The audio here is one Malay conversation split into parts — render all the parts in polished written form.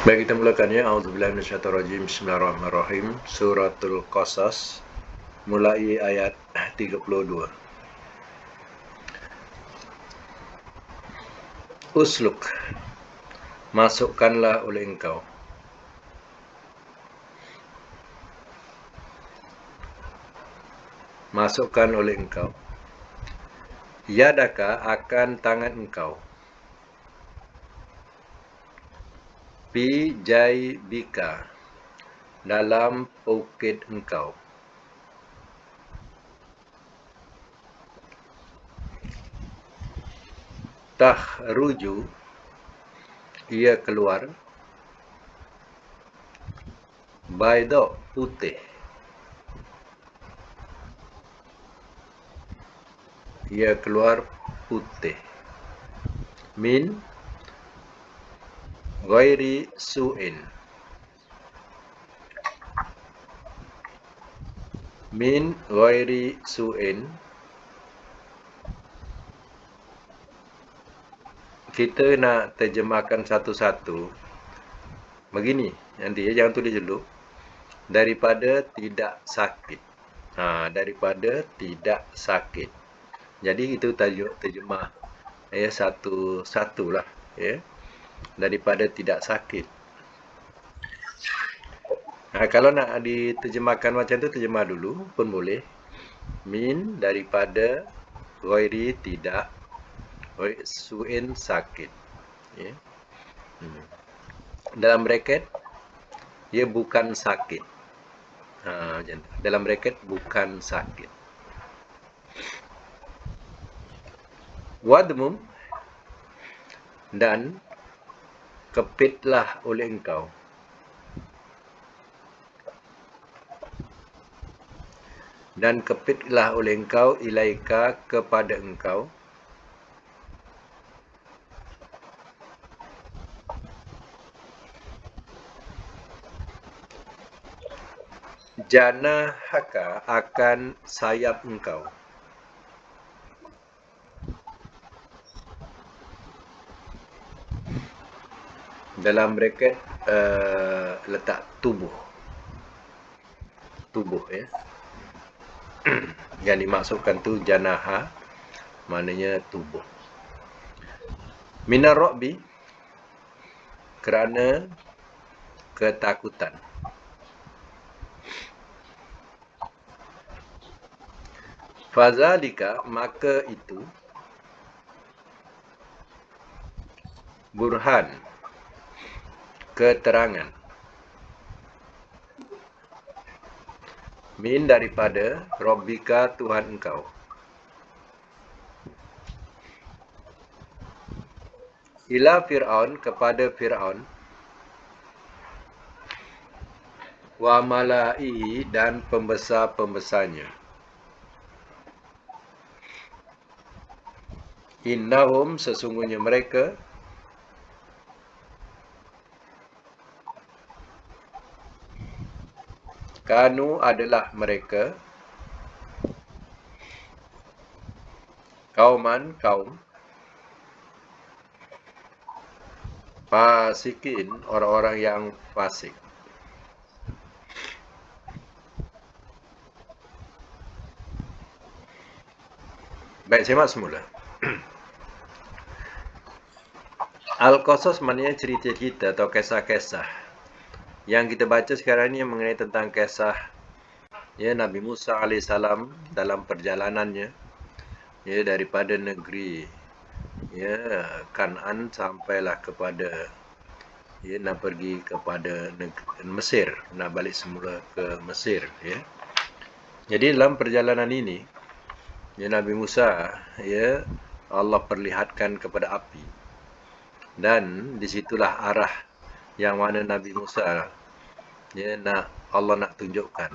Baik, kita mulakan ya. A'udzubillahi minasyaitonirrajim. Bismillahirrahmanirrahim. Suratul Qasas mulai ayat 32. Usluk, masukkanlah oleh engkau. Masukkan oleh engkau. Yadaka, akan tangan engkau. Fi jaybika, dalam poket engkau. Tahruju, ia keluar. Bayda, putih. Ia keluar putih. Min ghairi su'in, min ghairi su'in. Kita nak terjemahkan satu-satu. Begini, nanti ya, jangan tulis dulu. Daripada tidak sakit. Daripada tidak sakit. Jadi itu tajuk terjemah ya, satu-satulah ya. Daripada tidak sakit. Kalau nak diterjemahkan macam tu, terjemah dulu pun boleh. Min, daripada, ghairi, tidak, su'in, sakit ya. Dalam bracket, ia bukan sakit. Dalam bracket, bukan sakit. Wadmum, dan kepitlah oleh engkau. Dan kepitlah oleh engkau, ilaika, kepada engkau. Janahaka, akan sayap engkau. Dalam bracket letak tubuh. Tubuh ya. Yang dimaksudkan tu janaha, maknanya tubuh. Minar Rabbi, kerana ketakutan. Fazalika, maka itu. Burhan, keterangan. Min, daripada, Rabbika, Tuhan engkau. Ila Fir'aun, kepada Fir'aun. Wa mala'ihi, dan pembesar-pembesarnya. Innahum, sesungguhnya mereka. Kanu, adalah mereka. Kauman, kaum. Fasikin, orang-orang yang fasik. Baik, semak semula. Al-Qasas maknanya cerita-cerita atau kisah-kisah. Yang kita baca sekarang ni mengenai tentang kisah ya, Nabi Musa AS dalam perjalanannya ya, daripada negeri ya, Kan'an sampailah kepada ya, nak pergi kepada Mesir, nak balik semula ke Mesir ya. Jadi dalam perjalanan ini ya, Nabi Musa ya, Allah perlihatkan kepada api. Dan disitulah arah yang mana Nabi Musa ya, Allah nak tunjukkan.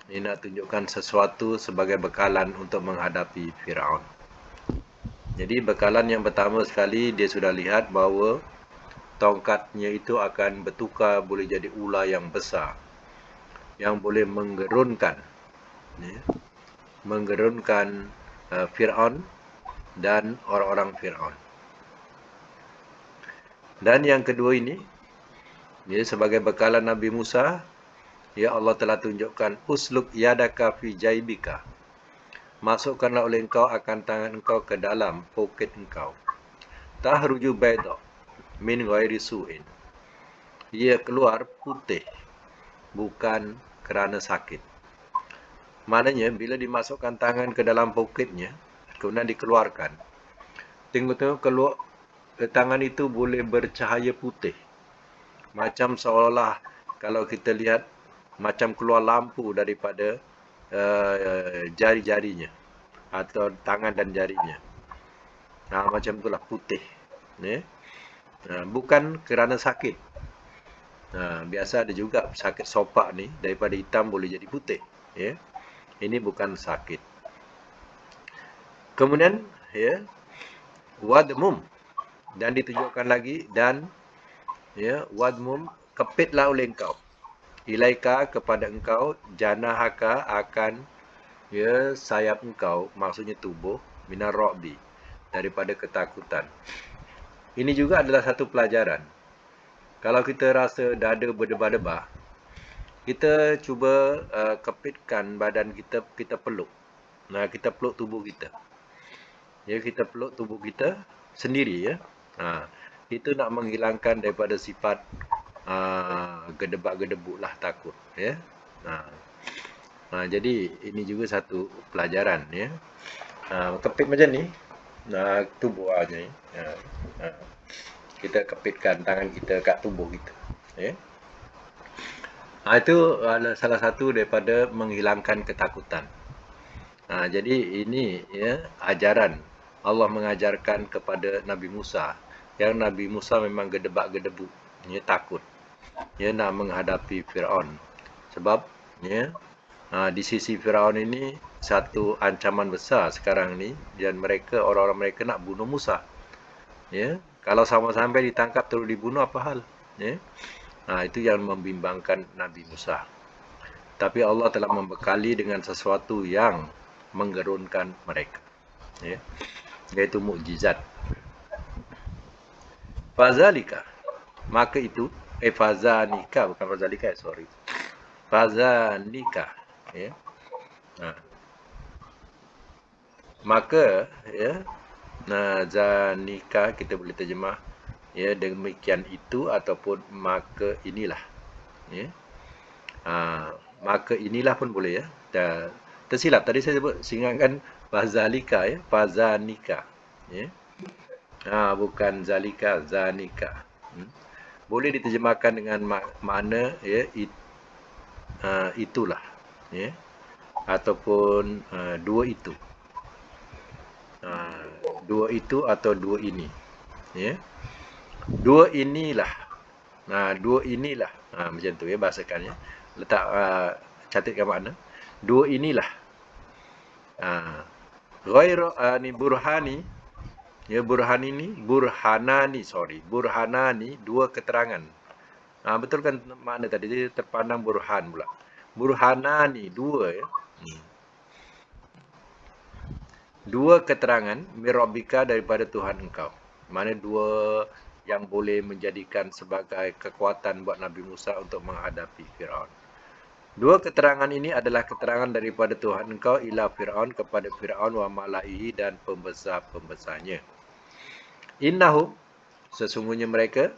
Dia nak tunjukkan sesuatu sebagai bekalan untuk menghadapi Fir'aun. Jadi bekalan yang pertama sekali, dia sudah lihat bahawa tongkatnya itu akan bertukar, boleh jadi ular yang besar, yang boleh menggerunkan ya, Fir'aun dan orang-orang Fir'aun. Dan yang kedua ini, Ya, sebagai bekalan Nabi Musa, ya Allah telah tunjukkan usluk yadaka fi jaibika. Masukkanlah oleh engkau akan tangan engkau ke dalam poket engkau. Tahruju bayda min ghairi su'in. Ia keluar putih, bukan kerana sakit. Maknanya bila dimasukkan tangan ke dalam poketnya, kemudian dikeluarkan, tengok-tengok keluar tangan itu boleh bercahaya putih. Macam seolah-olah kalau kita lihat macam keluar lampu daripada jari-jarinya atau tangan dan jarinya. Macam itulah putih. Ya. Bukan kerana sakit. Biasa ada juga sakit sopak ni daripada hitam boleh jadi putih. Ya. Ini bukan sakit. Kemudian, ya, wadmum, dan ditunjukkan lagi, dan ya, wadmum, kepitlah oleh engkau, ilaika kepada engkau, janahaka akan ya sayap engkau, maksudnya tubuh, minar ro'bi, daripada ketakutan. Ini juga adalah satu pelajaran. Kalau kita rasa dada berdebar-debar, kita cuba kepitkan badan kita, kita peluk. Kita peluk tubuh kita. Ya, kita peluk tubuh kita sendiri, ya. Itu nak menghilangkan daripada sifat gedebak-gedebuk lah, takut, ya. Jadi ini juga satu pelajaran, ya. Kepit macam ni, tubuh aja, ya. Kita kepitkan tangan kita kat tubuh kita, ya. Itu adalah salah satu daripada menghilangkan ketakutan. Jadi ini, ya, ajaran Allah mengajarkan kepada Nabi Musa, yang Nabi Musa memang gedebak-gedebuk, ya, takut, ya, nak menghadapi Firaun. Sebab, ya, di sisi Firaun ini satu ancaman besar sekarang ni, dan mereka, orang-orang mereka nak bunuh Musa. Ya, kalau sampai ditangkap terus dibunuh, apa hal? Ya. Itu yang membimbangkan Nabi Musa. Tapi Allah telah membekali dengan sesuatu yang menggerunkan mereka, ya, iaitu mukjizat. Fazalika, maka itu, fazanika, bukan fazalika, sorry. Fazanika, ya. Maka, ya, zanika kita boleh terjemah, ya, demikian itu, ataupun maka inilah, ya. Maka inilah pun boleh, ya. Tersilap tadi saya sebut singkatkan fazalika, ya, fazanika, ya. Bukan zalika, zanika. Boleh diterjemahkan dengan makna, ya, itulah, ya, ataupun dua itu. Dua itu atau dua ini, ya. Dua inilah. Dua inilah. Macam tu, ya, bahasakan, ya. Letak catatkan makna. Dua inilah. Ghairu ni burhani, ya, burhanani, dua keterangan. Betul kan makna tadi, dia terpandang burhan pula. Burhanani, dua, ya. Dua keterangan mirabika daripada Tuhan engkau. Mana dua yang boleh menjadikan sebagai kekuatan buat Nabi Musa untuk menghadapi Firaun. Dua keterangan ini adalah keterangan daripada Tuhan engkau ila Firaun, kepada Firaun wa malaihi, dan pembesar-pembesarnya. Innahum, sesungguhnya mereka,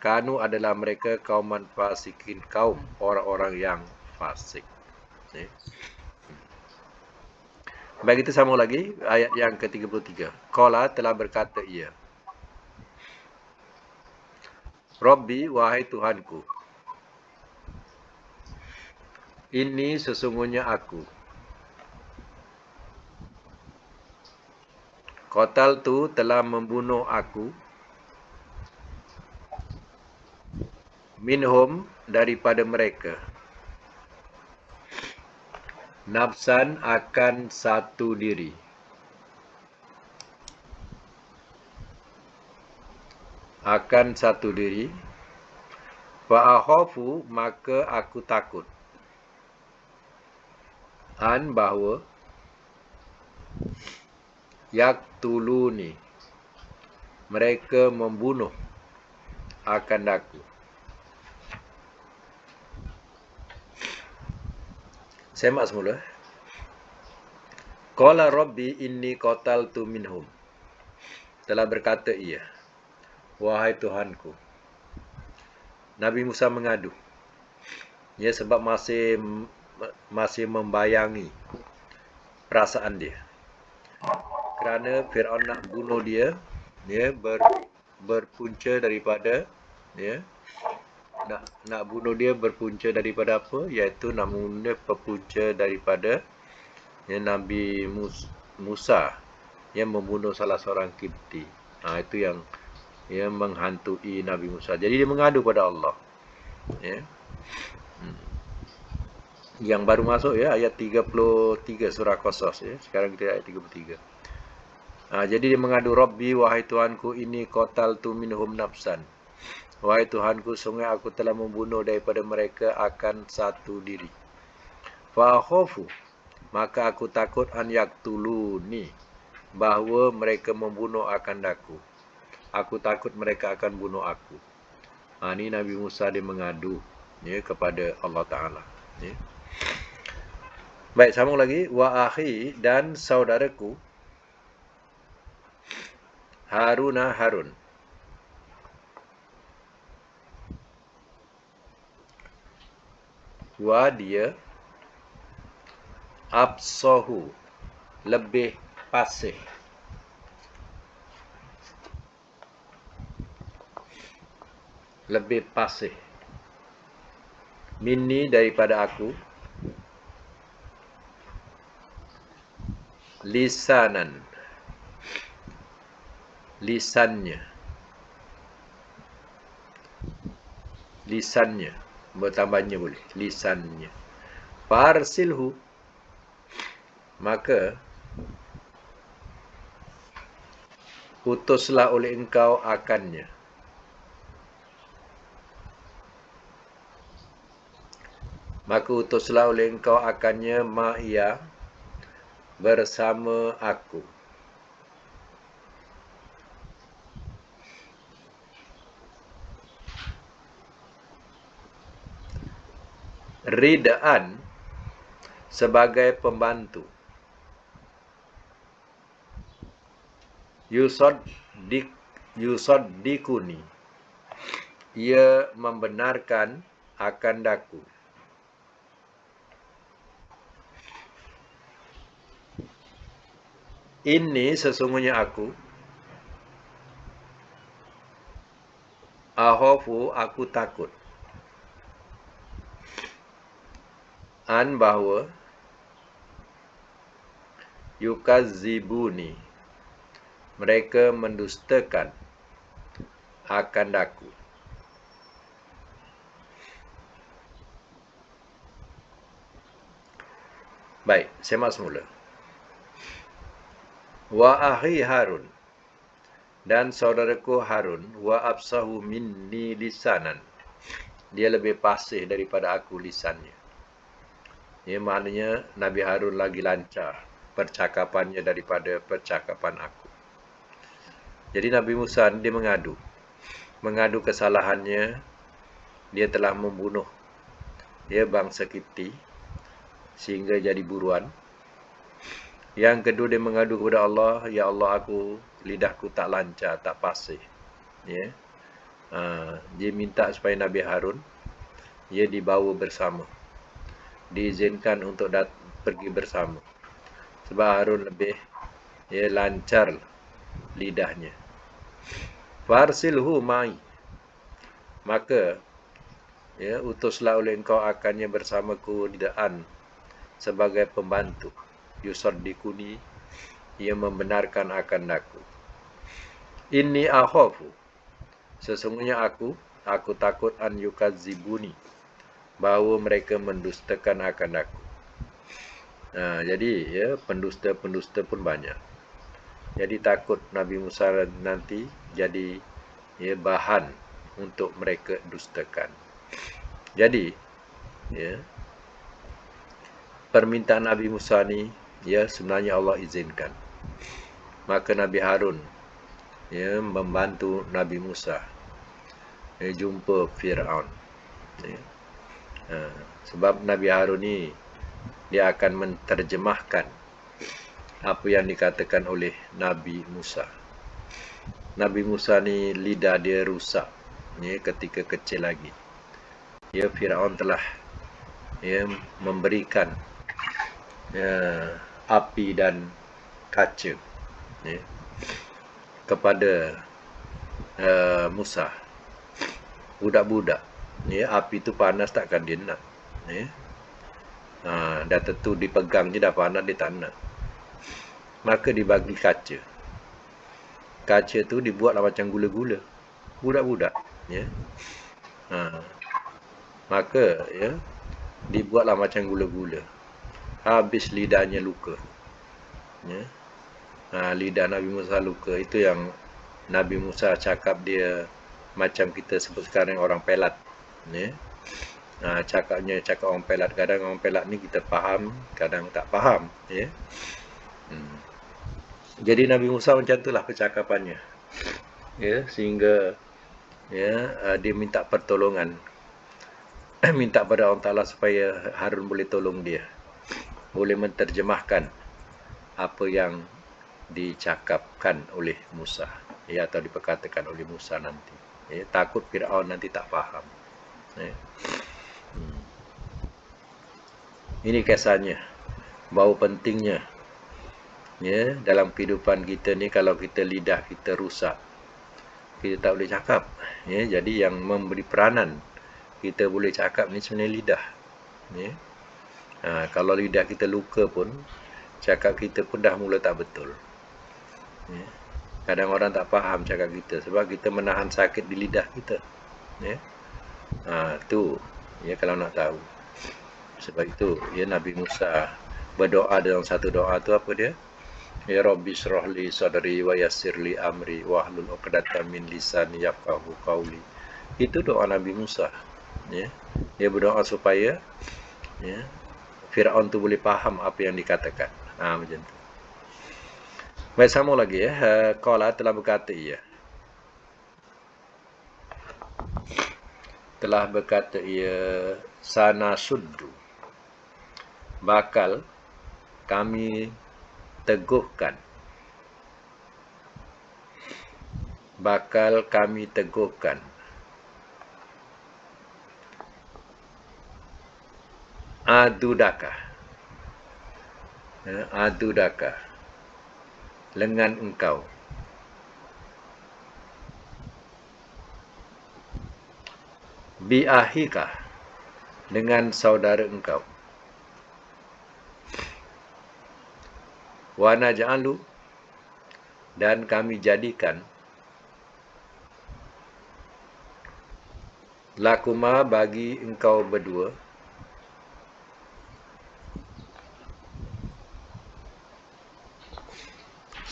kanu adalah mereka kauman fasikin, kaum orang-orang yang fasik. Baik, kita sambung lagi ayat yang ke-33. Qala, telah berkata ia, Rabbi, wahai Tuhanku, ini sesungguhnya aku, qataltu, telah membunuh aku, minhum, daripada mereka, nafsan, akan satu diri, fa'akhafu, maka aku takut, bahawa, yaktuluni, mereka membunuh akan aku, Semak semula. Qala rabbi inni qataltu minhum. Telah berkata ia, wahai Tuhanku. Nabi Musa mengadu. Ya, sebab masih membayangi perasaan dia. Kerana Firaun nak bunuh dia, ya, berpunca daripada, ya, nak bunuh dia berpunca daripada apa? Iaitu nak bunuh dia berpunca daripada, ya, Nabi Musa yang membunuh salah seorang Kipti. Itu yang menghantui Nabi Musa. Jadi dia mengadu pada Allah. Ya. Yang baru masuk, ya, ayat 33 surah Qasas, ya. Sekarang kita ayat 33. Jadi dia mengadu, Rabbi, wahai Tuhanku, ini qataltu minhum nafsan. Wahai Tuhanku, sungguh aku telah membunuh daripada mereka akan satu diri. Fa akhafu, maka aku takut an yaktuluni, bahawa mereka membunuh akan aku. Aku takut mereka akan bunuh aku. Ini Nabi Musa dia mengadu, ya, kepada Allah Ta'ala. Ya. Baik, sambung lagi. Wa akhi, dan saudaraku Harun. Wa dia absahu, lebih pasih. Lebih pasih. Minni, daripada aku. Lisanan, lisannya, bertambahnya boleh, lisannya. Farsilhu, maka utuslah oleh engkau akannya. Maka utuslah oleh engkau akannya ma'iyah, bersama aku. Ridaan, sebagai pembantu. Yusaddikuni, ia membenarkan akan daku. Ini sesungguhnya aku. Akhafu, aku takut. An, bahawa. Yukazzibuni, mereka mendustakan akan daku. Baik, semak semula. Wa akhi Harun, dan saudaraku Harun, wa absahu minni lisanan, dia lebih pasih daripada aku lisannya. Ya, maknanya Nabi Harun lagi lancar percakapannya daripada percakapan aku. Jadi Nabi Musa dia mengadu kesalahannya, dia telah membunuh, ya, bangsa Kipti sehingga jadi buruan. Yang kedua, dia mengadu kepada Allah, ya Allah, lidahku tak lancar, tak fasih. Ya. Dia minta supaya Nabi Harun, dia dibawa bersama, diizinkan untuk pergi bersama, sebab Harun lebih, ya, lancar lidahnya. Farsilhu ma'i, maka, ya, utuslah oleh engkau akannya bersamaku ridaan, sebagai pembantu. Yusaddikuni, ia membenarkan akan aku. Inni akhafu, sesungguhnya aku takut an yukazzibuni, bahawa mereka mendustakan akan aku. Jadi, ya, pendusta pun banyak. Jadi takut Nabi Musa nanti jadi, ya, bahan untuk mereka dustakan. Jadi, ya, permintaan Nabi Musa ni, ya, sebenarnya Allah izinkan. Maka Nabi Harun, ya, membantu Nabi Musa, ya, jumpa Firaun. Ya. Sebab Nabi Harun ni, dia akan menterjemahkan apa yang dikatakan oleh Nabi Musa. Nabi Musa ni lidah dia rusak ketika kecil lagi. Firaun telah memberikan api dan kaca kepada Musa. Budak-budak api tu panas takkan dia nak. Dah tentu dipegang je dah panas, dia tak nak. Maka dibagi kaca. Kaca tu dibuatlah macam gula-gula. Budak-budak maka dibuatlah macam gula-gula. Habis lidahnya luka. Lidah Nabi Musa luka. Itu yang Nabi Musa cakap dia macam kita sebut sekarang orang pelat. Cakap orang pelat. Kadang orang pelat ni kita faham, kadang tak faham. Jadi Nabi Musa macam itulah percakapannya. Sehingga dia minta pertolongan. Minta pada Allah Ta'ala supaya Harun boleh tolong dia. Boleh menterjemahkan apa yang dicakapkan oleh Musa. Atau diperkatakan oleh Musa nanti. Takut Firaun nanti tak faham. Ini kisahnya. Bahawa pentingnya dalam kehidupan kita ni, kalau kita lidah kita rusak, kita tak boleh cakap. Jadi yang memberi peranan kita boleh cakap ni sebenarnya lidah. Kalau lidah kita luka pun, cakap kita pun dah mula tak betul. Kadang orang tak faham cakap kita sebab kita menahan sakit di lidah kita. Tu kalau nak tahu. Sebab itu Nabi Musa berdoa dalam satu doa tu apa dia? Ya Rabbi shrah li sadri wa yassir li amri wahlul 'uqdatam min lisani yafqahu qawli. Itu doa Nabi Musa. Dia berdoa supaya Firaun tu boleh faham apa yang dikatakan. Macam tu. Baik, sama lagi qala telah berkata ia. Telah berkata ia sana suddu. Bakal kami teguhkan. Bakal kami teguhkan. Adudaka. Adudaka. Lengan engkau. Biahika. Dengan saudara engkau. Wa naj'alu. Dan kami jadikan. Lakuma bagi engkau berdua.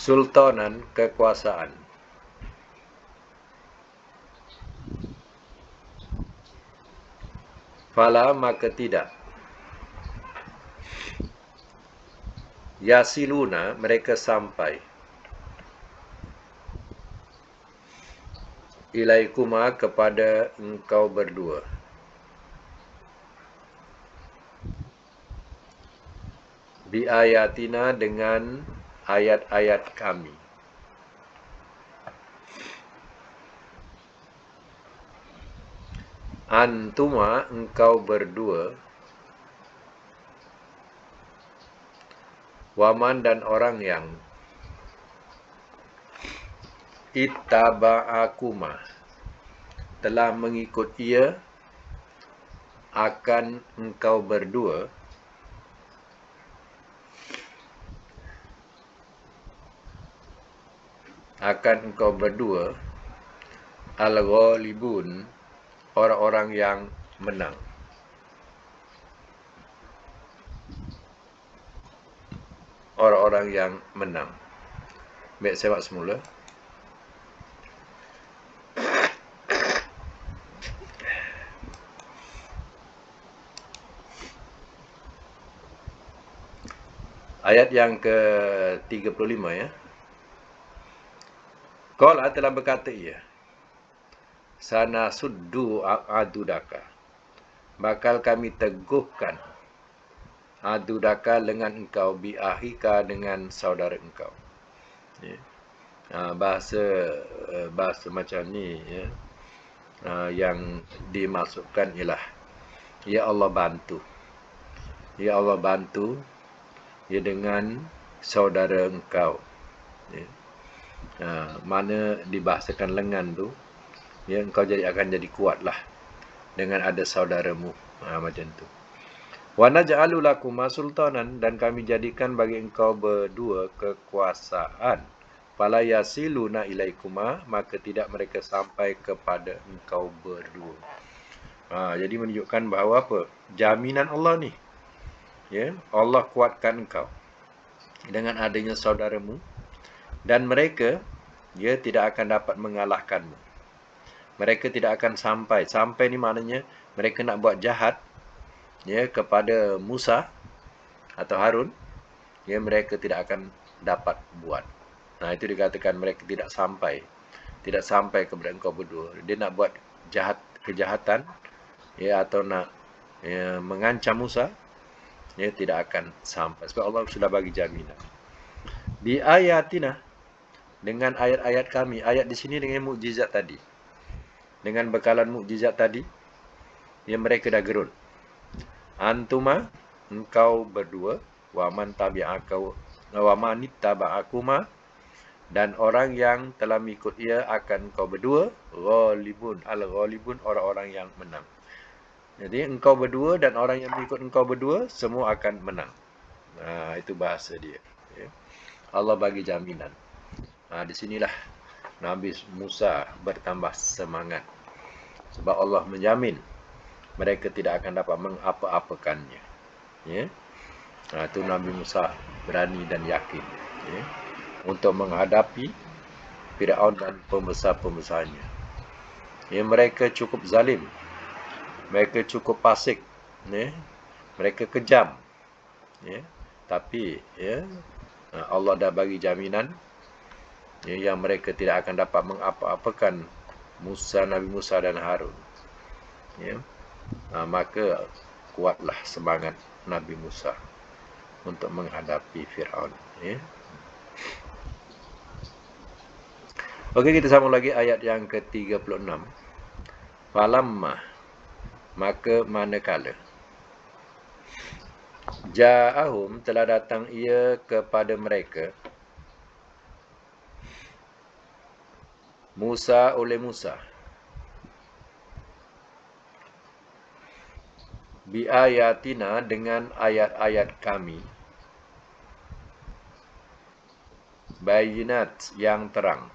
Sultanan, kekuasaan. Fala, maka tidak. Yasiluna, mereka sampai. Ilaikuma, kepada engkau berdua. Biayatina, dengan ayat-ayat kami. Antuma, engkau berdua. Waman, dan orang yang. Ittaba'akuma, telah mengikut ia. Akan engkau berdua. Akan engkau berdua al-ghalibun, orang-orang yang menang. Orang-orang yang menang. Baik, saya buat semula. Ayat yang ke-35 ya. Qala, telah berkata ia. Sana suddu adudaka. Bakal kami teguhkan adudaka dengan engkau biahika dengan saudara engkau. Ya. Bahasa macam ni ya. Yang dimaksudkan ialah ya Allah bantu. Ya Allah bantu ya dengan saudara engkau. Ya. Mana dibahasakan lengan tu, ya engkau akan jadi kuatlah dengan ada saudaramu. Macam tu. Wa naj'alu lakuma sultanan, dan kami jadikan bagi engkau berdua kekuasaan. Fala yasiluna ilaikuma, maka tidak mereka sampai kepada engkau berdua. Jadi menunjukkan bahawa apa? Jaminan Allah ni. Ya, Allah kuatkan engkau dengan adanya saudaramu, dan mereka tidak akan dapat mengalahkanmu. Mereka tidak akan sampai. Sampai ni maknanya mereka nak buat jahat kepada Musa atau Harun, mereka tidak akan dapat buat. Itu dikatakan mereka tidak sampai kepada engkau berdua. Dia nak buat kejahatan atau nak mengancam Musa, tidak akan sampai sebab Allah sudah bagi jaminan. Bi ayatina, dengan ayat-ayat kami. Ayat di sini dengan mukjizat tadi. Dengan bekalan mukjizat tadi, mereka dah gerun. Antuma, engkau berdua, wa man tabi'aka wa man ittaba'akuma, dan orang yang telah mengikut ia akan engkau berdua, ghalibun, al-ghalibun, orang-orang yang menang. Jadi engkau berdua dan orang yang mengikut engkau berdua semua akan menang. Itu bahasa dia. Allah bagi jaminan. Di sinilah Nabi Musa bertambah semangat. Sebab Allah menjamin mereka tidak akan dapat mengapa-apakannya. Itu Nabi Musa berani dan yakin untuk menghadapi Firaun dan pembesar-pembesarnya. Mereka cukup zalim. Mereka cukup fasik. Mereka kejam. Tapi Allah dah bagi jaminan yang mereka tidak akan dapat mengapa-apakan Nabi Musa dan Harun. Maka kuatlah semangat Nabi Musa untuk menghadapi Firaun. Okey, kita sambung lagi ayat yang ke-36. Falamma, maka manakala ja'ahum, telah datang ia kepada mereka, Musa oleh Musa, bi ayatina, dengan ayat-ayat kami, bayinat, yang terang.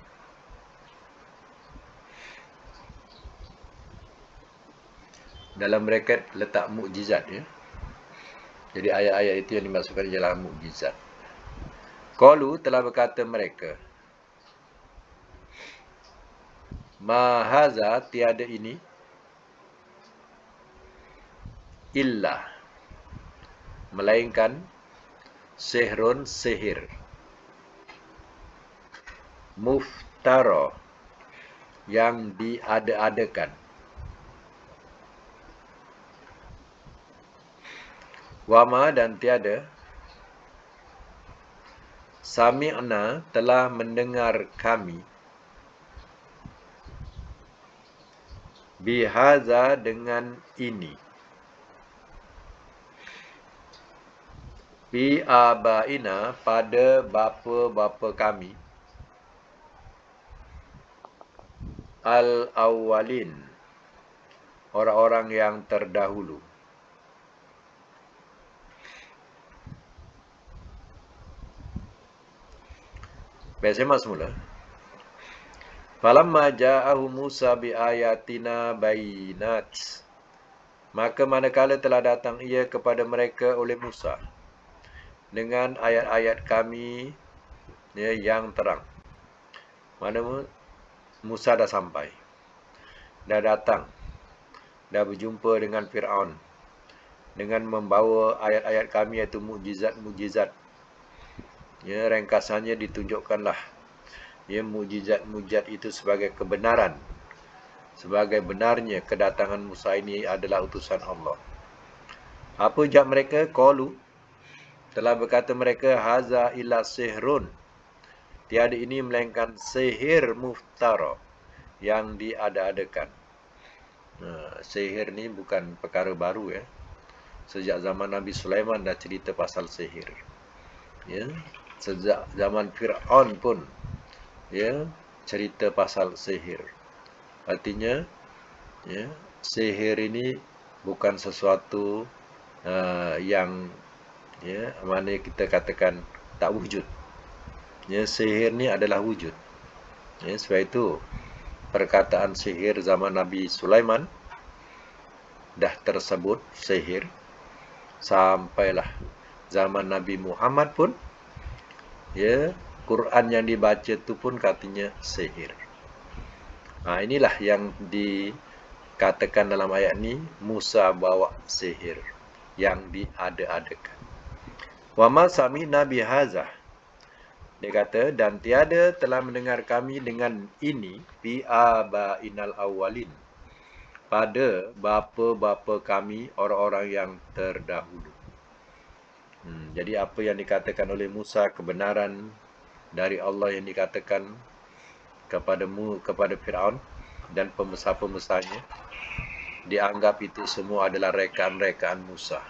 Dalam braket letak mukjizat Jadi ayat-ayat itu yang dimaksudkan ialah mukjizat. Qalu, telah berkata mereka, ma haza, tiada ini, illa, melainkan, sihrun, sihir, muftara, yang diada-adakan, wama, dan tiada, sami'na, telah mendengar kami, bihaza, dengan ini, bi abaina, pada bapa-bapa kami, al-awwalin, orang-orang yang terdahulu. Baik, saya masuk semula. Falamma ja'ahu Musa bi ayatina bayinat, maka manakala telah datang ia kepada mereka oleh Musa dengan ayat-ayat kami yang terang. Mana Musa dah sampai, dah datang, dah berjumpa dengan Firaun dengan membawa ayat-ayat kami, iaitu mukjizat-mukjizat. Ringkasannya ditunjukkanlah mukjizat-mukjizat itu sebagai kebenaran, sebagai benarnya kedatangan Musa ini adalah utusan Allah. Apa jawab mereka? Qalu, telah berkata mereka, haza illa sihrun, tiada ini melainkan sihir muftara, yang diada-adakan. Sihir ni bukan perkara baru ya. Sejak zaman Nabi Sulaiman dah cerita pasal sihir. Ya, sejak zaman Fir'aun pun ya cerita pasal sihir. Artinya ya, sihir ini bukan sesuatu yang ya mana kita katakan tak wujud. Ya, sihir ni adalah wujud. Ya, sebab itu perkataan sihir zaman Nabi Sulaiman dah tersebut sihir, sampailah zaman Nabi Muhammad pun ya Quran yang dibaca tu pun katanya sihir. Inilah yang dikatakan dalam ayat ni, Musa bawa sihir yang diada-adakan. Wa ma sami'na bihazah, dia kata, dan tiada telah mendengar kami dengan ini fi abainal awwalin, pada bapa-bapa kami orang-orang yang terdahulu. Jadi apa yang dikatakan oleh Musa, kebenaran dari Allah yang dikatakan kepada Fir'aun dan pembesar-pembesarnya, dianggap itu semua adalah rekaan-rekaan Musa.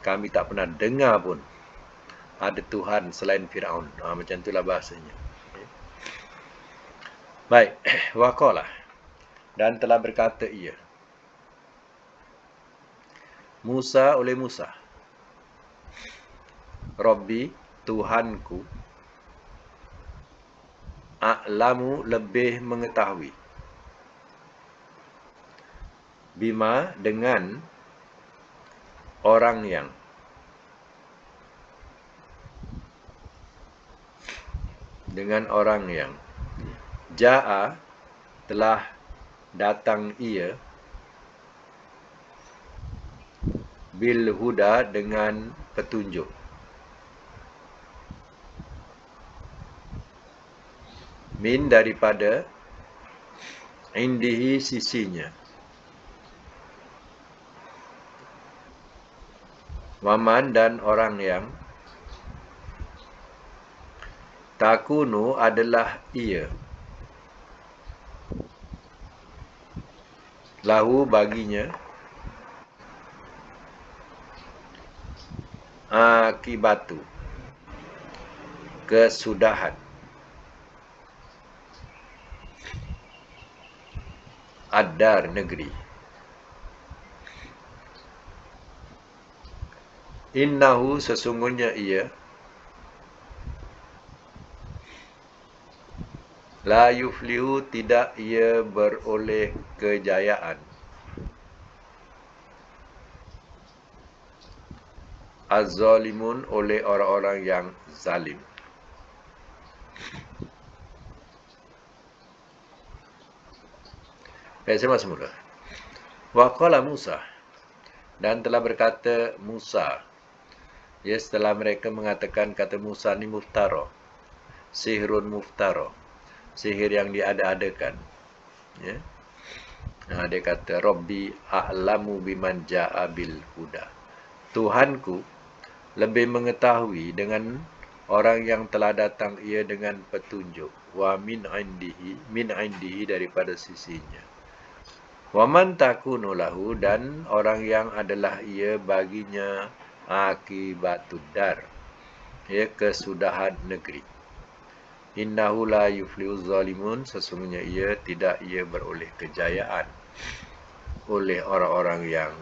Kami tak pernah dengar pun ada Tuhan selain Fir'aun. Macam itulah bahasanya. Baik, waqala, dan telah berkata ia, Musa oleh Musa, Rabbi, Tuhanku, a'lamu, lebih mengetahui, bima, dengan orang yang ja'a, telah datang ia, bil huda, dengan petunjuk, min, daripada, indihi, sisinya, waman, dan orang yang, takunu, adalah ia, lahu, baginya, akibatu, kesudahan, ad-dar, negeri, innahu, sesungguhnya ia, la yuflihu, tidak ia beroleh kejayaan, az-zalimun, oleh orang-orang yang zalim. Baik, saya masuk mula. Waqala Musa, dan telah berkata Musa, ya, setelah mereka mengatakan kata Musa ni muftara, sihrun muftara, sihir yang diada-adakan. Ya. Dia kata, Rabbi a'lamu biman ja'a bil huda, Tuhanku lebih mengetahui dengan orang yang telah datang ia dengan petunjuk, wa min indihi, daripada sisinya, wa man takunu lahu, dan orang yang adalah ia baginya, akibatud dar, ya, kesudahan negeri. Innahu la yuflihuz zalimun, sesungguhnya tidak ia beroleh kejayaan oleh orang-orang yang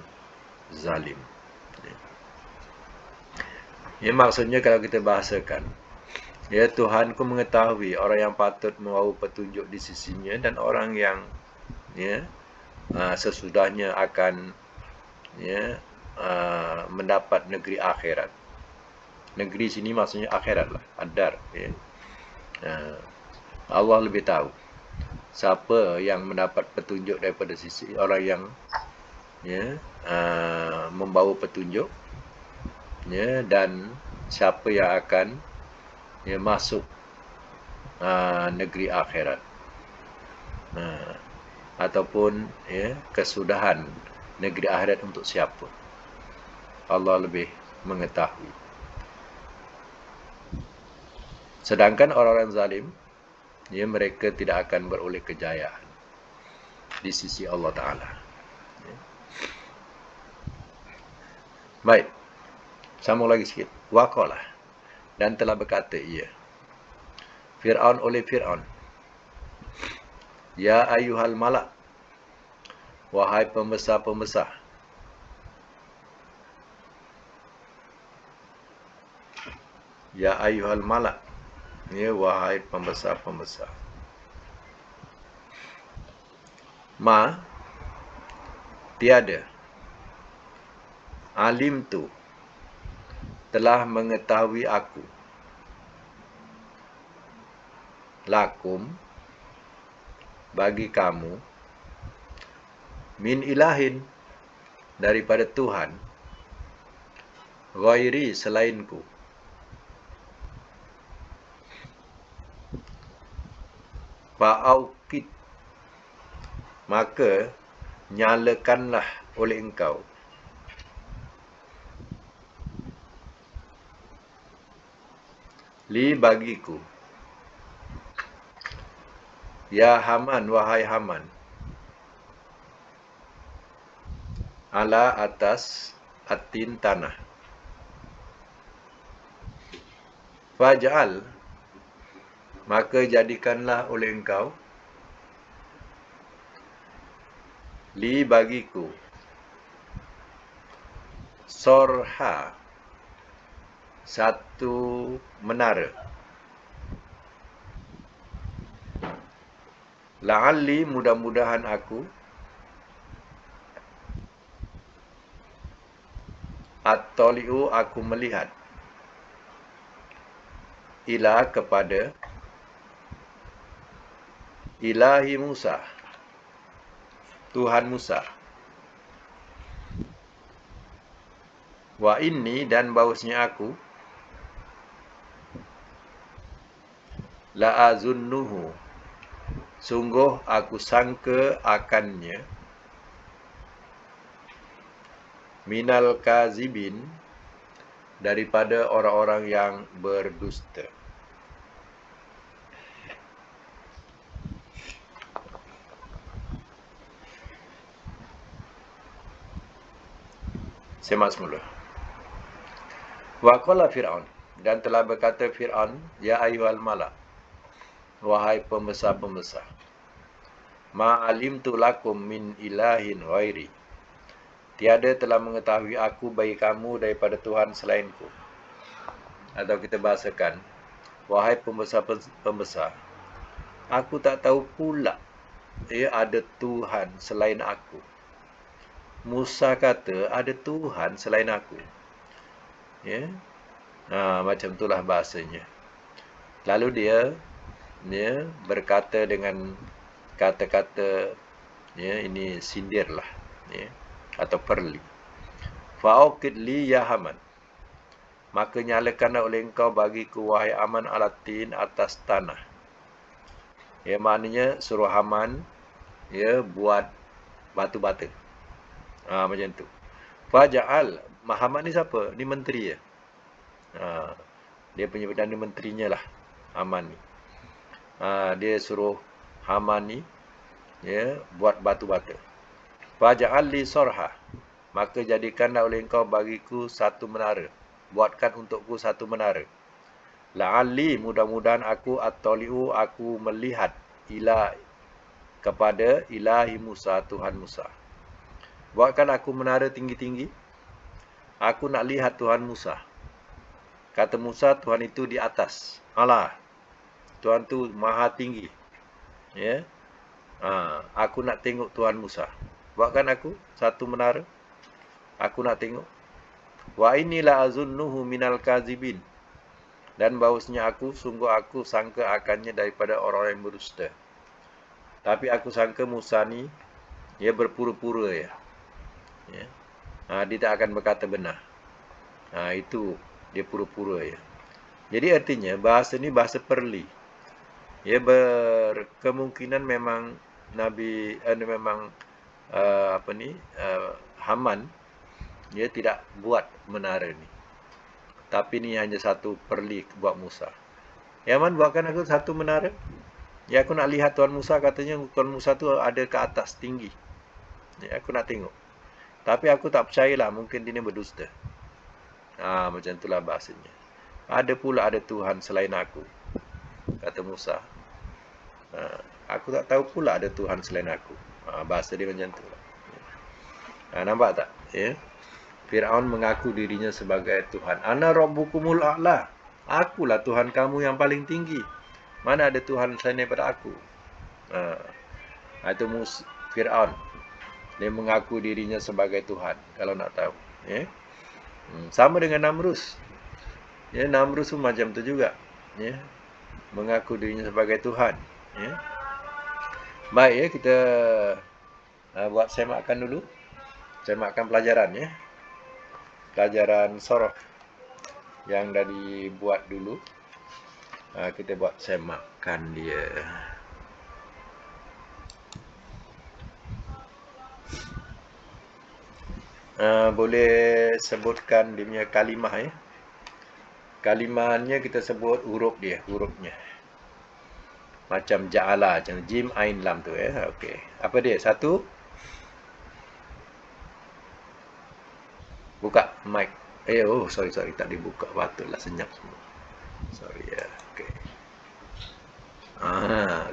zalim. Ya, maksudnya kalau kita bahasakan, ya, Tuhanku mengetahui orang yang patut membawa petunjuk di sisinya dan orang yang ya sesudahnya akan ya mendapat negeri akhirat. Negeri sini maksudnya akhirat lah, ad-dar. Ya. Allah lebih tahu siapa yang mendapat petunjuk daripada sisi orang yang ya membawa petunjuk, ya, dan siapa yang akan ya masuk negeri akhirat, ataupun ya kesudahan negeri akhirat untuk siapa. Allah lebih mengetahui. Sedangkan orang-orang zalim, ya, mereka tidak akan beroleh kejayaan di sisi Allah Ta'ala. Ya. Baik, sambung lagi sikit. Waqalah, dan telah berkata ia, Fir'aun oleh Fir'aun, Ya ayuhal malak, wahai pembesar-pembesar, Ya ayuhal malak, ya, wahai pembesar-pembesar. Ma, tiada, alim tu, telah mengetahui aku, lakum, bagi kamu, min ilahin, daripada Tuhan, ghairi, selainku. Fa'aukid, maka nyalakanlah oleh engkau, li, bagiku, ya Haman, wahai Haman, ala, atas, atin, tanah. Faj'al, maka jadikanlah oleh engkau, li, bagiku, sorha, satu menara, la'alli, mudah-mudahan aku, at-tali'u, aku melihat, ila, kepada, ilahi Musa, Tuhan Musa, wa inni, dan bahawasanya aku, la'azunnuhu, sungguh aku sangka akannya, minal kazibin, daripada orang-orang yang berdusta. Semak semula. Wa qala Fir'aun, dan telah berkata Fir'aun, Ya ayyuhal malak, wahai pembesar-pembesar, ma alimtu lakum min ilahin ghairi, tiada telah mengetahui aku bagi kamu daripada Tuhan selainku. Atau kita bahasakan, wahai pembesar-pembesar, aku tak tahu pula ada Tuhan selain aku. Musa kata ada Tuhan selain aku. Ya. Macam itulah bahasanya. Lalu dia berkata dengan kata-kata, ini sindirlah, atau perli. Fa'uqid li ya Haman, maka nyalakanlah oleh engkau bagiku wahai Haman alatin, atas tanah. Maknanya suruh Haman buat batu bata. Macam tu. Faja'al, Haman ni siapa? Ni menteri ya. Dia punya Perdana Menterinya lah, Haman ni. Dia suruh Haman ni buat batu bata. Faja'al li sorha, maka jadikanlah oleh engkau bagiku satu menara. Buatkan untukku satu menara. La'alli, mudah-mudahan aku, at-tali'u, aku melihat, ila, kepada ilahi Musa, Tuhan Musa. Buatkan aku menara tinggi-tinggi. Aku nak lihat Tuhan Musa. Kata Musa, Tuhan itu di atas. Alah, Tuhan tu maha tinggi. Aku nak tengok Tuhan Musa. Buatkan aku satu menara. Aku nak tengok. Wa inilah azunnuhu minal kazibin. Dan bahawasanya aku, sungguh aku sangka akannya daripada orang yang berdusta. Tapi aku sangka Musa ni, berpura-pura ya. Dia tak akan berkata benar. Itu dia pura-pura ya. Jadi artinya bahasa ni bahasa perli. Berkemungkinan memang Nabi Haman tidak buat menara ni. Tapi ni hanya satu perli buat Musa. Yaman buatkan aku satu menara. Ya, aku nak lihat Tuan Musa, katanya Tuan Musa tu ada ke atas, tinggi. Ya, aku nak tengok. Tapi aku tak percayalah, mungkin dia ni berdusta. Macam itulah bahasanya. Ada pula ada Tuhan selain aku, kata Musa. Aku tak tahu pula ada Tuhan selain aku. Bahasa dia macam tu lah. Nampak tak? Ya. Firaun mengaku dirinya sebagai Tuhan. Ana rabbukumul a'la. Akulah Tuhan kamu yang paling tinggi. Mana ada Tuhan selain daripada aku? Itu Firaun. Dia mengaku dirinya sebagai Tuhan. Kalau nak tahu. Ya. Sama dengan Namrus. Ya, Namrus pun macam tu juga. Ya. Mengaku dirinya sebagai Tuhan. Ya. Baik ya, kita buat semakkan dulu. Semakkan pelajaran ya. Pelajaran Soroh yang dah dibuat dulu. Kita buat semakkan dia. Boleh sebutkan dia punya kalimah ya. Kalimahnya kita sebut huruf dia, hurufnya. Macam ja'ala, macam jim, ain, lam tu ya. Okey. Apa dia? Satu. Buka mic. Sorry. Tak dibuka. Patutlah senyap semua. Sorry ya. Okey.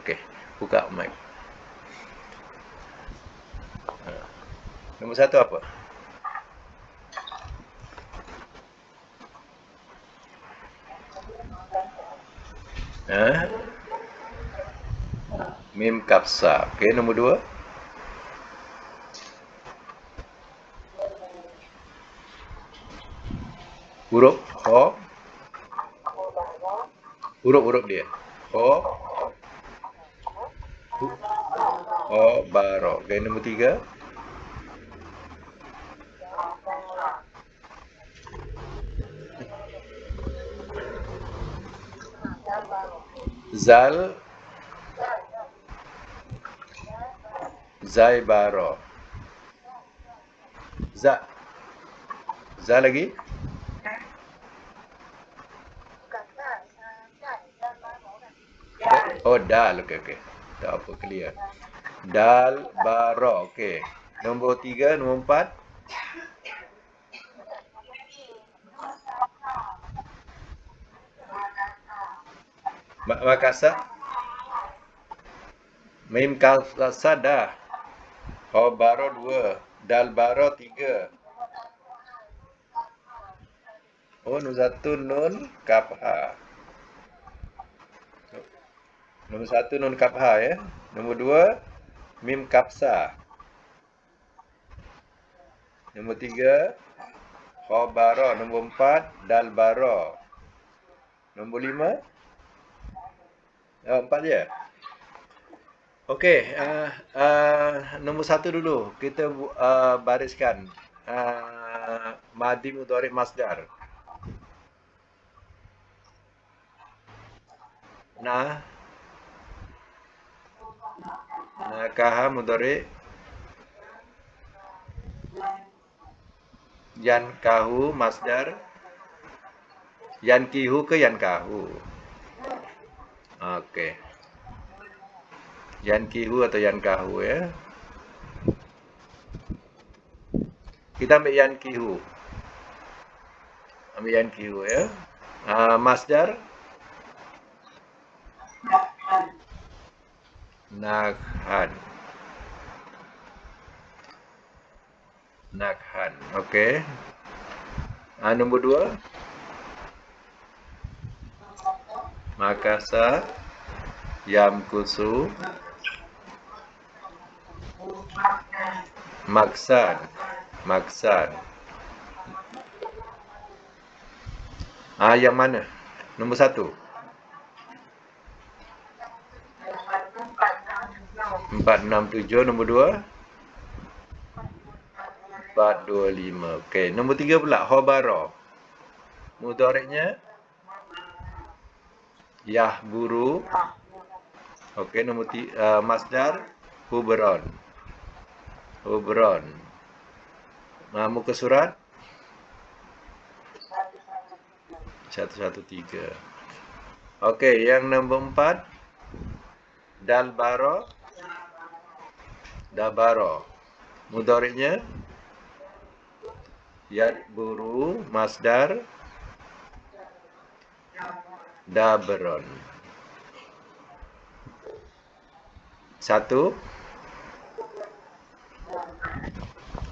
Okey. Buka mic. Nombor satu apa? Mim kapsa. Okey, nombor dua. Huruf ho. Huruf dia. Ho. Ho baro. Okey, nombor tiga. Zal. Zai baro. Za. Za lagi. Dal. Okey. Tak apa, clear. Dal baro. Okey. Nombor tiga, nombor empat. Makassar. Mim kalsa dah. Ho baro 2. Dal baro 3. Nun satu nun kaf ha. Nombor satu nun kaf ha ya. Nombor 2 mim kapsa. Nombor 3 ho baro. Nombor 4 dal baro. Nombor 5 4 je. Okey, nombor 1 dulu. Kita bariskan madi mudhari masdar. Kaha mudhari yankahu masdar. Yankihu ke yankahu? Okey. Yankihu atau yankahu ya. Kita ambil yankihu. Ambil yankihu ya. Masdar nakhan. Nakhan. Okey. Nombor 2 Makassar Yamkusu Maksan. Yang mana? Nombor 1 467. Nombor 2 425. Okey, nombor 3 pula Hobaro. Mudhari'nya Yahburu. Okey, nombor masdar Hubron. Muka surat 113. Okey, yang nombor 4. Dalbaro. Dabaro. Mudhari'nya yadburu, masdar dabron. 1.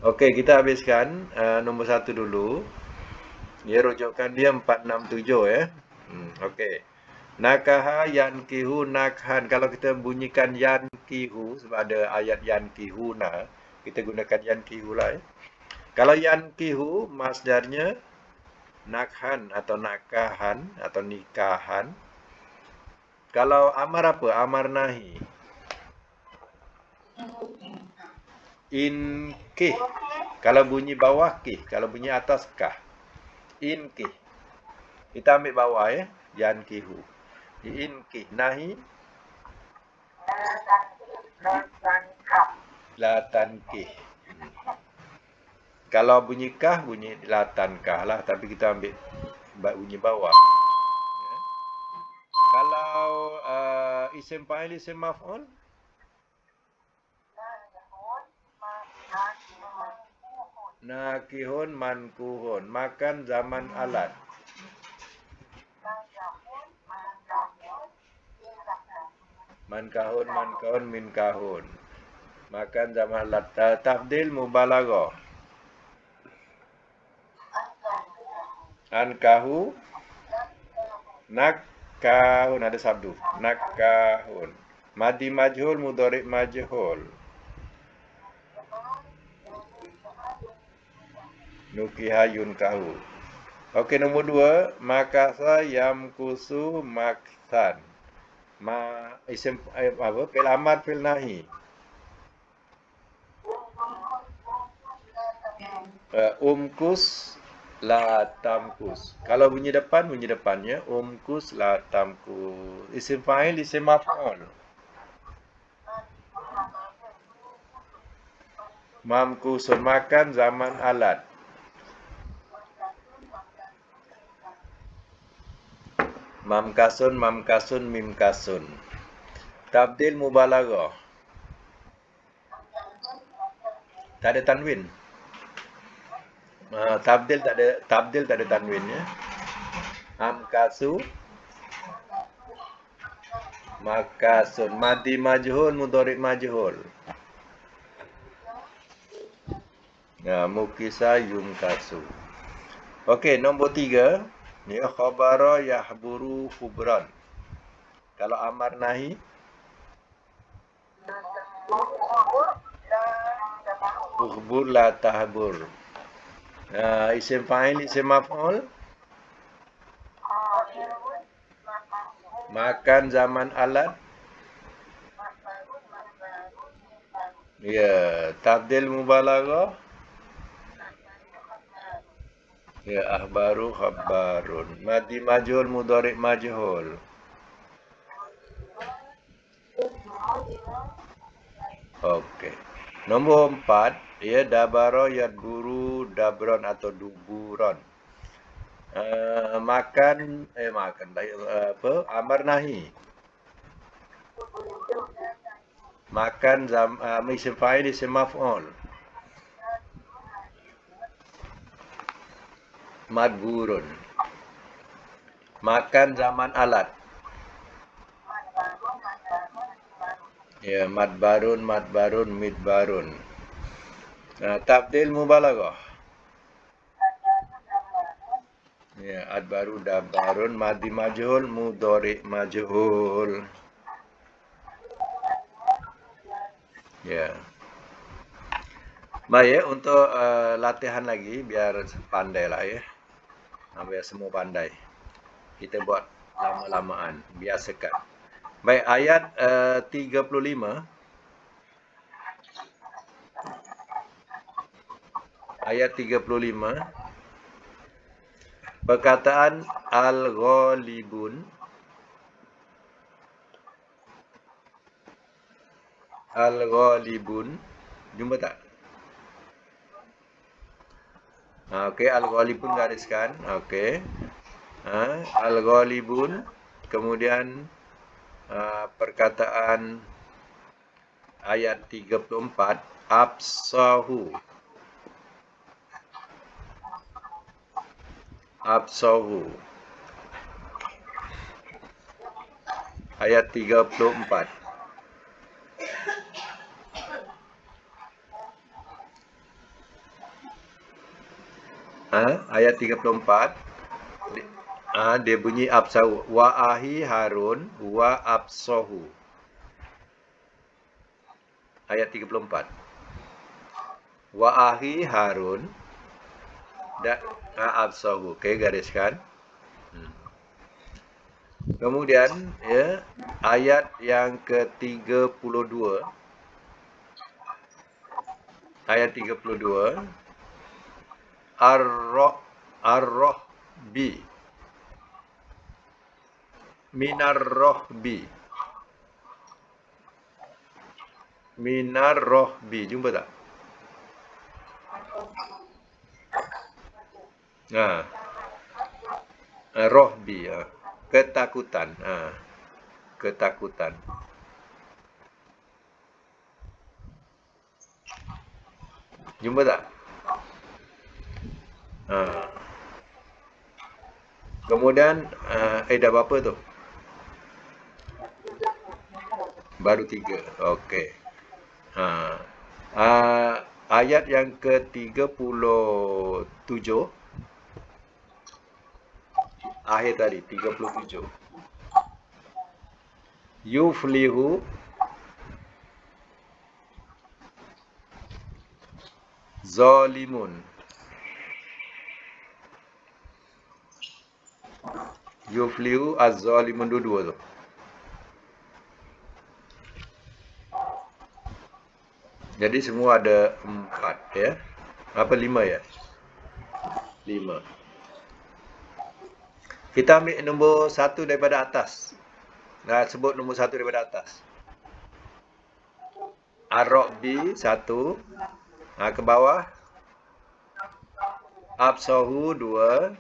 Okey, kita habiskan nombor 1 dulu. Ya, rujukan dia 467 ya. Okey. Nakaha yankihu nakhan. Kalau kita bunyikan yankihu sebab ada ayat yankihuna, kita gunakan yankihu lah ya. Kalau yankihu masdarnya nakhan atau nakahan atau nikahan. Kalau amar apa? Amar nahi. Inkih. Kalau bunyi bawah kih, kalau bunyi atas kah. Inkih. Kita ambil bawah ya, yankihu. Inkih nahi la tankih. Kalau bunyi kah, bunyi la tankah lah, tapi kita ambil bunyi bawah. Ya. Kalau isim fa'il, isim maf'ul, nakihun, mankuhun. Makan zaman alat. Mankahun, mankahun, minkahun. Makan zaman alat. Tafdil mubalaghah. Ankahu, nakkahun. Ada sabdu. Nakkahun. Madi majhul, mudhari' majhul. Nukiha yunkahu. Okey, nombor 2. Makasa yamkusu maksan. Isim apa? Fi'il amar, fi'il nahi. Umkus la tamkus. Kalau bunyi depan, bunyi depannya umkus la tamkus. Isim fa'il, isim maf'ul. Mamkusun, makan zaman alat. Mamkasun, mamkasun, mimkasun. Tabdil mubalaghah. Tak ada tanwin. Tabdil tak ada tanwin ya. Amkasu, makasun. Madi majhul, mudhari' majhul. Mukisa yumkasu. Okey, nombor 3. Ya, khabara yahburu khubran. Kalau amar nahi, ukhbur la tahbur. Isim fa'il, isim maf'ul. Makan zaman alat. Ya, tabdil mubalaghah. Ya, ahbaru khabarun. Madi majhul, mudhari' majhul. Okey. Nombor 4, ya, dabaro yadburu dabron atau duburon. Makan amar nahi. Makan isim fa'il, isim maf'ul. Madburun. Makan zaman alat. Ya, madbarun, madbarun, midbarun. Tabdil mubalaghah. Ya, adbaru, dabarun, madi majhul, mudhari' majhul. Ya. Baik ya, untuk latihan lagi biar pandai lah ya. Biar semua pandai. Kita buat lama-lamaan, biasakan. Baik, ayat 35. Ayat 35. Perkataan al-ghalibun. Al-ghalibun. Jumpa tak? Okey, al-ghalibun gariskan. Okey. Al-ghalibun. Kemudian perkataan ayat 34, absahu. Absahu. Ayat 34. Ayat 34. Dia bunyi absahu. Wa ahi Harun wa absahu. Ayat 34. Wa ahi Harun dan absahu. Okey, gariskan. Kemudian ya, ayat yang ke-32. Ayat 32. Ar-rohbi. Minar-rohbi. Minar-rohbi. Jumpa tak? Rohbi. Ketakutan. Ketakutan. Jumpa tak? Kemudian dah berapa tu? Baru 3. Okey. Ayat yang ke-37. Akhir tadi 37. Yuflihu zalimun. Yuflihu az-zalimun, dua tu. Jadi semua ada 4 ya. Apa 5 ya? 5. Kita ambil nombor 1 daripada atas. Sebut nombor 1 daripada atas. Ar-Rohbi 1. Ke bawah. Absahu 2.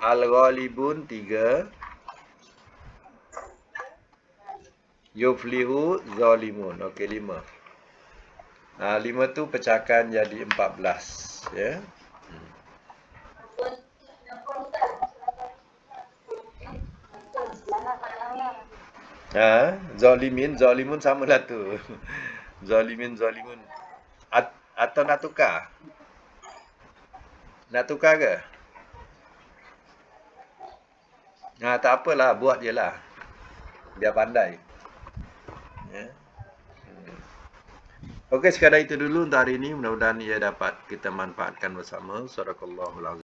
Al-Ghalibun 3. Yuflihu zalimun. Okey, 5. 5 tu pecahkan jadi 14 ya. Zalimun samalah tu. Zalimun. Atau nak tukar? Nak tukar ke? Tak apalah, buat je lah. Biar pandai. Ya. Okey, sekadar itu dulu untuk hari ini. Mudah-mudahan ia dapat kita manfaatkan bersama. Sadaqallahul azim.